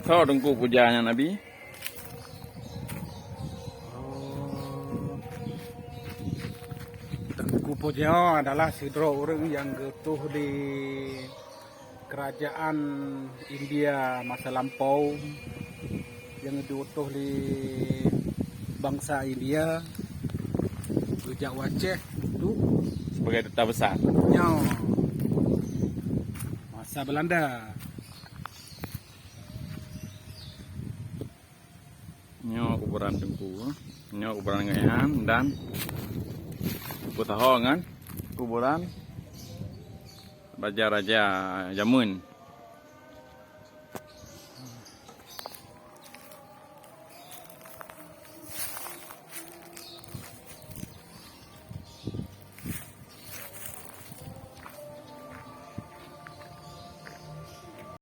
Tahu dengku pujanya Nabi. Tengku Puja adalah sidro orang yang getuh di kerajaan India masa lampau, yang diutuh di bangsa India, Rujak Waceh itu Sebagai duta besar. masa Belanda. Nyo kuburan dengku. Nyo kuburan ngayan dan Putahongan kuburan Raja-Raja Jamun.